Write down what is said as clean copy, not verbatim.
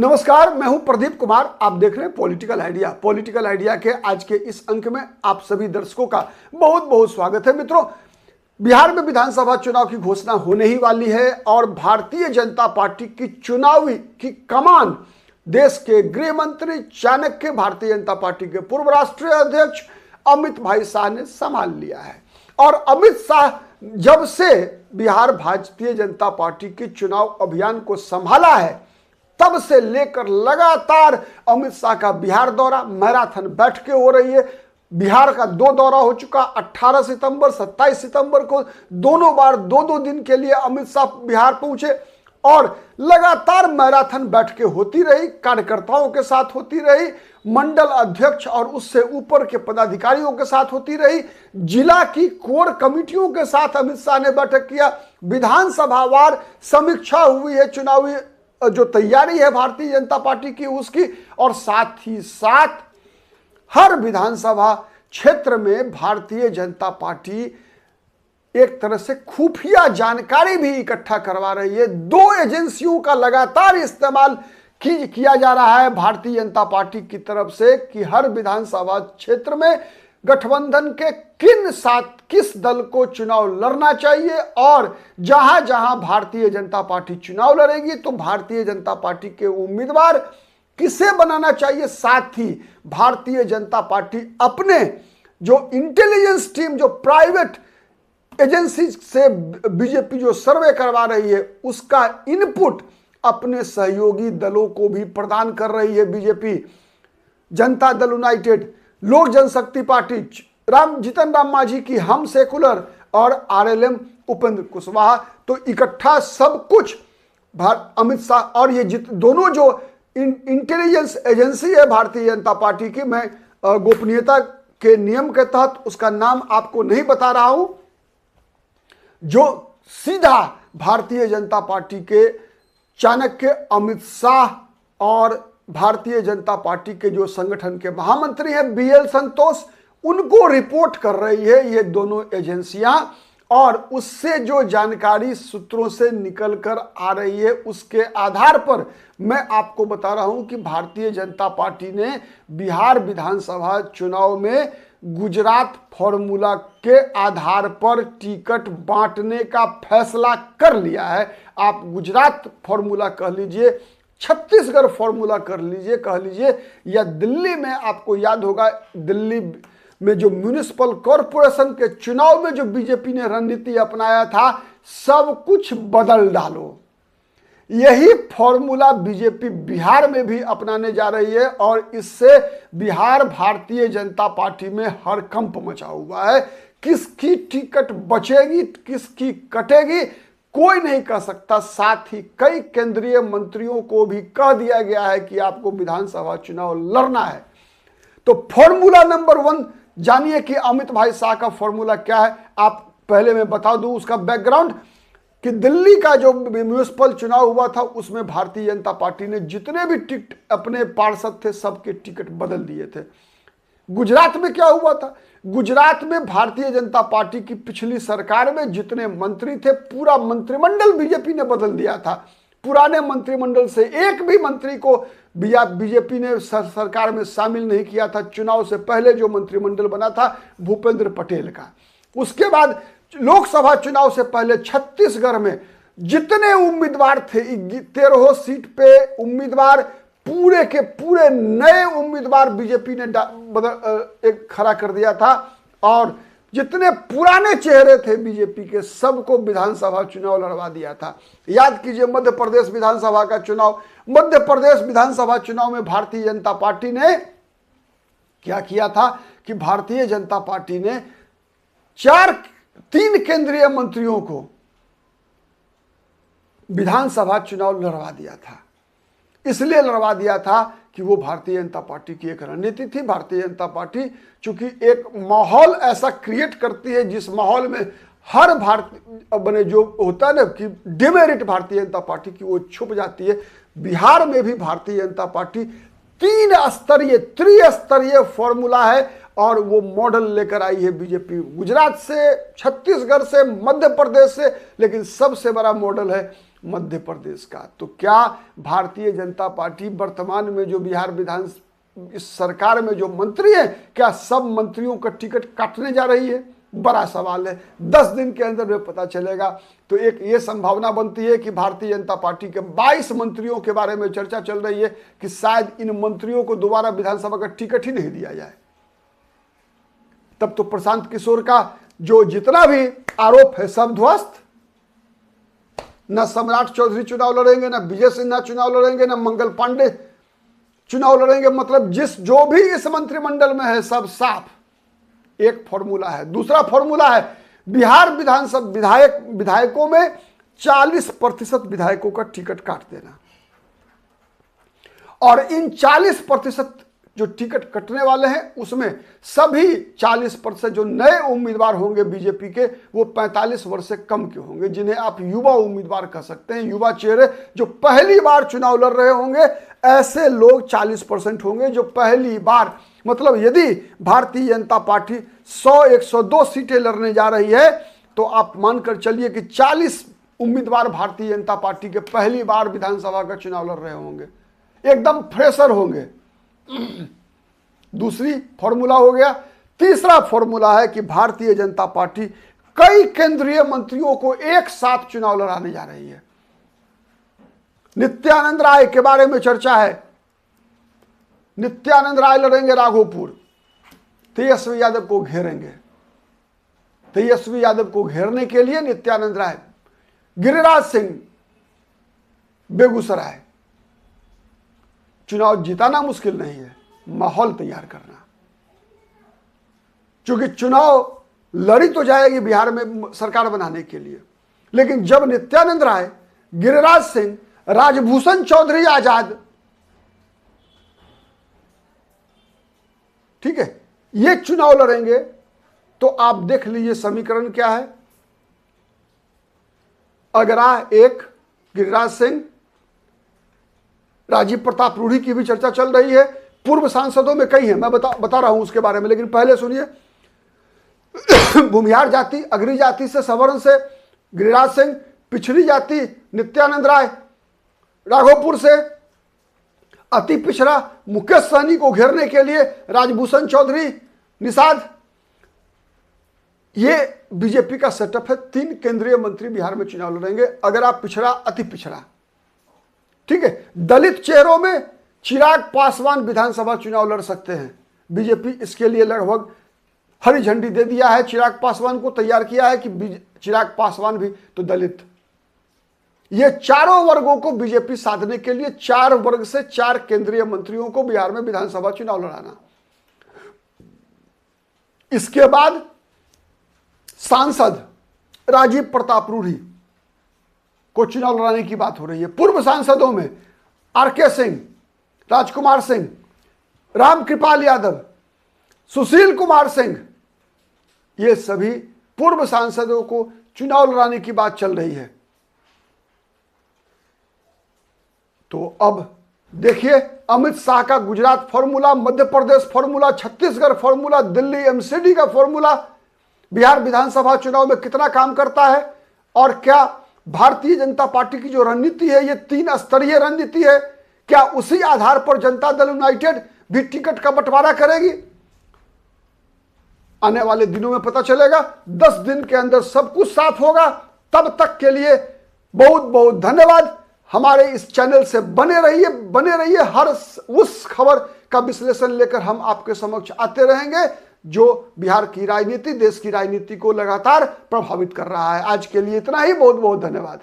नमस्कार, मैं हूं प्रदीप कुमार। आप देख रहे हैं पॉलिटिकल आइडिया। पॉलिटिकल आइडिया के आज के इस अंक में आप सभी दर्शकों का बहुत बहुत स्वागत है। मित्रों, बिहार में विधानसभा चुनाव की घोषणा होने ही वाली है और भारतीय जनता पार्टी की चुनावी की कमान देश के गृह मंत्री चाणक्य, भारतीय जनता पार्टी के पूर्व राष्ट्रीय अध्यक्ष अमित भाई शाह ने संभाल लिया है। और अमित शाह जब से बिहार भारतीय जनता पार्टी के चुनाव अभियान को संभाला है, तब से लेकर लगातार अमित शाह का बिहार दौरा, मैराथन बैठकें हो रही है। बिहार का 2 दौरा हो चुका, 18 सितंबर 27 सितंबर को दोनों बार 2-2 दिन के लिए अमित शाह बिहार पहुंचे और लगातार मैराथन बैठकें होती रही, कार्यकर्ताओं के साथ होती रही, मंडल अध्यक्ष और उससे ऊपर के पदाधिकारियों के साथ होती रही, जिला की कोर कमेटियों के साथ अमित शाह ने बैठक किया, विधानसभावार समीक्षा हुई है, चुनावी जो तैयारी है भारतीय जनता पार्टी की उसकी, और साथ ही साथ हर विधानसभा क्षेत्र में भारतीय जनता पार्टी एक तरह से खुफिया जानकारी भी इकट्ठा करवा रही है। 2 एजेंसियों का लगातार इस्तेमाल किया जा रहा है भारतीय जनता पार्टी की तरफ से कि हर विधानसभा क्षेत्र में गठबंधन के किस दल को चुनाव लड़ना चाहिए और जहां जहां भारतीय जनता पार्टी चुनाव लड़ेगी तो भारतीय जनता पार्टी के उम्मीदवार किसे बनाना चाहिए। साथ ही भारतीय जनता पार्टी अपने जो इंटेलिजेंस टीम, जो प्राइवेट एजेंसी से बीजेपी जो सर्वे करवा रही है, उसका इनपुट अपने सहयोगी दलों को भी प्रदान कर रही है। बीजेपी, जनता दल यूनाइटेड, लोक जनशक्ति पार्टी, जीतन राम मांझी की हम सेकुलर और आरएलएम उपेंद्र कुशवाहा, तो इकट्ठा सब कुछ अमित शाह और ये दोनों जो इंटेलिजेंस एजेंसी है भारतीय जनता पार्टी की, मैं गोपनीयता के नियम के तहत उसका नाम आपको नहीं बता रहा हूं, जो सीधा भारतीय जनता पार्टी के चाणक्य, अमित शाह और भारतीय जनता पार्टी के जो संगठन के महामंत्री हैं बीएल संतोष, उनको रिपोर्ट कर रही है ये दोनों एजेंसियां। और उससे जो जानकारी सूत्रों से निकल कर आ रही है उसके आधार पर मैं आपको बता रहा हूं कि भारतीय जनता पार्टी ने बिहार विधानसभा चुनाव में गुजरात फॉर्मूला के आधार पर टिकट बांटने का फैसला कर लिया है। आप गुजरात फॉर्मूला कह लीजिए, छत्तीसगढ़ फॉर्मूला कर लीजिए, कह लीजिए, या दिल्ली में, आपको याद होगा दिल्ली में जो म्युनिसिपल कॉरपोरेशन के चुनाव में जो बीजेपी ने रणनीति अपनाया था, सब कुछ बदल डालो। यही फॉर्मूला बीजेपी बिहार में भी अपनाने जा रही है और इससे बिहार भारतीय जनता पार्टी में हड़कंप मचा हुआ है। किसकी टिकट बचेगी, किसकी कटेगी, कोई नहीं कह सकता। साथ ही कई केंद्रीय मंत्रियों को भी कह दिया गया है कि आपको विधानसभा चुनाव लड़ना है। तो फॉर्मूला नंबर 1 जानिए कि अमित भाई शाह का फॉर्मूला क्या है। आप पहले मैं बता दूं उसका बैकग्राउंड कि दिल्ली का जो म्युनिसिपल चुनाव हुआ था उसमें भारतीय जनता पार्टी ने जितने भी टिकट अपने पार्षद थे सबके टिकट बदल दिए थे। गुजरात में क्या हुआ था? गुजरात में भारतीय जनता पार्टी की पिछली सरकार में जितने मंत्री थे, पूरा मंत्रिमंडल बीजेपी ने बदल दिया था। पुराने मंत्रिमंडल से एक भी मंत्री को बीजेपी ने सरकार में शामिल नहीं किया था। चुनाव से पहले जो मंत्रिमंडल बना था भूपेंद्र पटेल का। उसके बाद लोकसभा चुनाव से पहले छत्तीसगढ़ में जितने उम्मीदवार थे, 13 सीट पे उम्मीदवार, पूरे के पूरे नए उम्मीदवार बीजेपी ने एक खड़ा कर दिया था और जितने पुराने चेहरे थे बीजेपी के सबको विधानसभा चुनाव लड़वा दिया था। याद कीजिए मध्य प्रदेश विधानसभा का चुनाव। मध्य प्रदेश विधानसभा चुनाव में भारतीय जनता पार्टी ने क्या किया था कि भारतीय जनता पार्टी ने 3 केंद्रीय मंत्रियों को विधानसभा चुनाव लड़वा दिया था। इसलिए लड़वा दिया था कि वो भारतीय जनता पार्टी की एक रणनीति थी। भारतीय जनता पार्टी चूंकि एक माहौल ऐसा क्रिएट करती है जिस माहौल में हर भारतीय बने जो होता है ना कि डिमेरिट भारतीय जनता पार्टी की वो छुप जाती है। बिहार में भी भारतीय जनता पार्टी 3 फॉर्मूला है और वो मॉडल लेकर आई है बीजेपी। गुजरात से, छत्तीसगढ़ से, मध्य प्रदेश से, लेकिन सबसे बड़ा मॉडल है मध्य प्रदेश का। तो क्या भारतीय जनता पार्टी वर्तमान में जो बिहार विधान इस सरकार में जो मंत्री है, क्या सब मंत्रियों का टिकट काटने जा रही है? बड़ा सवाल है। 10 दिन के अंदर में पता चलेगा। तो एक ये संभावना बनती है कि भारतीय जनता पार्टी के 22 मंत्रियों के बारे में चर्चा चल रही है कि शायद इन मंत्रियों को दोबारा विधानसभा का टिकट ही नहीं दिया जाए। तब तो प्रशांत किशोर का जो जितना भी आरोप है सब ध्वस्त। न सम्राट चौधरी चुनाव लड़ेंगे, न विजय सिन्हा चुनाव लड़ेंगे, न मंगल पांडे चुनाव लड़ेंगे। मतलब जो भी इस मंत्रिमंडल में है सब साफ। एक फॉर्मूला है। दूसरा फॉर्मूला है बिहार विधानसभा विधायकों में 40% विधायकों का टिकट काट देना, और इन 40% जो टिकट कटने वाले हैं उसमें सभी 40% जो नए उम्मीदवार होंगे बीजेपी के, वो 45 वर्ष से कम के होंगे, जिन्हें आप युवा उम्मीदवार कह सकते हैं। युवा चेहरे जो पहली बार चुनाव लड़ रहे होंगे, ऐसे लोग 40% होंगे जो पहली बार, मतलब यदि भारतीय जनता पार्टी 100, 102 सीटें लड़ने जा रही है तो आप मानकर चलिए कि 40 उम्मीदवार भारतीय जनता पार्टी के पहली बार विधानसभा का चुनाव लड़ रहे होंगे, एकदम फ्रेशर होंगे। दूसरी फॉर्मूला हो गया। तीसरा फॉर्मूला है कि भारतीय जनता पार्टी कई केंद्रीय मंत्रियों को एक साथ चुनाव लड़ाने जा रही है। नित्यानंद राय के बारे में चर्चा है। नित्यानंद राय लड़ेंगे राघोपुर, तेजस्वी यादव को घेरेंगे। तेजस्वी यादव को घेरने के लिए नित्यानंद राय, गिरिराज सिंह बेगूसराय। चुनाव जिताना मुश्किल नहीं है, माहौल तैयार करना। क्योंकि चुनाव लड़ी तो जाएगी बिहार में सरकार बनाने के लिए, लेकिन जब नित्यानंद राय, गिरिराज सिंह, राजभूषण चौधरी आजाद, ठीक है, ये चुनाव लड़ेंगे तो आप देख लीजिए समीकरण क्या है। अगरा 1, गिरिराज सिंह, राजीव प्रताप रूढ़ी की भी चर्चा चल रही है। पूर्व सांसदों में कई हैं, मैं बता रहा हूं उसके बारे में, लेकिन पहले सुनिए। भूमिहार जाति, अग्री जाति से, सवर्ण से गिरिराज सिंह, पिछड़ी जाति नित्यानंद राय, राघोपुर से अति पिछड़ा मुकेश सहनी को घेरने के लिए राजभूषण चौधरी, निषाद। ये बीजेपी का सेटअप है। 3 केंद्रीय मंत्री बिहार में चुनाव लड़ेंगे। अगर आप पिछड़ा, अति पिछड़ा, ठीक है। दलित चेहरों में चिराग पासवान विधानसभा चुनाव लड़ सकते हैं। बीजेपी इसके लिए लगभग हरी झंडी दे दिया है, चिराग पासवान को तैयार किया है कि चिराग पासवान भी तो दलित। ये चारों वर्गों को बीजेपी साधने के लिए 4 वर्ग से 4 केंद्रीय मंत्रियों को बिहार में विधानसभा चुनाव लड़ाना। इसके बाद सांसद राजीव प्रताप रूढ़ी को चुनाव लड़ाने की बात हो रही है। पूर्व सांसदों में आरके सिंह, राजकुमार सिंह, रामकृपाल यादव, सुशील कुमार सिंह, ये सभी पूर्व सांसदों को चुनाव लड़ाने की बात चल रही है। तो अब देखिए, अमित शाह का Gujarat formula, Madhya Pradesh formula, Chhattisgarh formula, Delhi MCD का फॉर्मूला बिहार विधानसभा चुनाव में कितना काम करता है, और क्या भारतीय जनता पार्टी की जो रणनीति है ये 3 स्तरीय रणनीति है, क्या उसी आधार पर जनता दल यूनाइटेड भी टिकट का बंटवारा करेगी? आने वाले दिनों में पता चलेगा। 10 दिन के अंदर सब कुछ साफ होगा। तब तक के लिए बहुत बहुत धन्यवाद। हमारे इस चैनल से बने रहिए। हर उस खबर का विश्लेषण लेकर हम आपके समक्ष आते रहेंगे जो बिहार की राजनीति, देश की राजनीति को लगातार प्रभावित कर रहा है। आज के लिए इतना ही। बहुत बहुत धन्यवाद।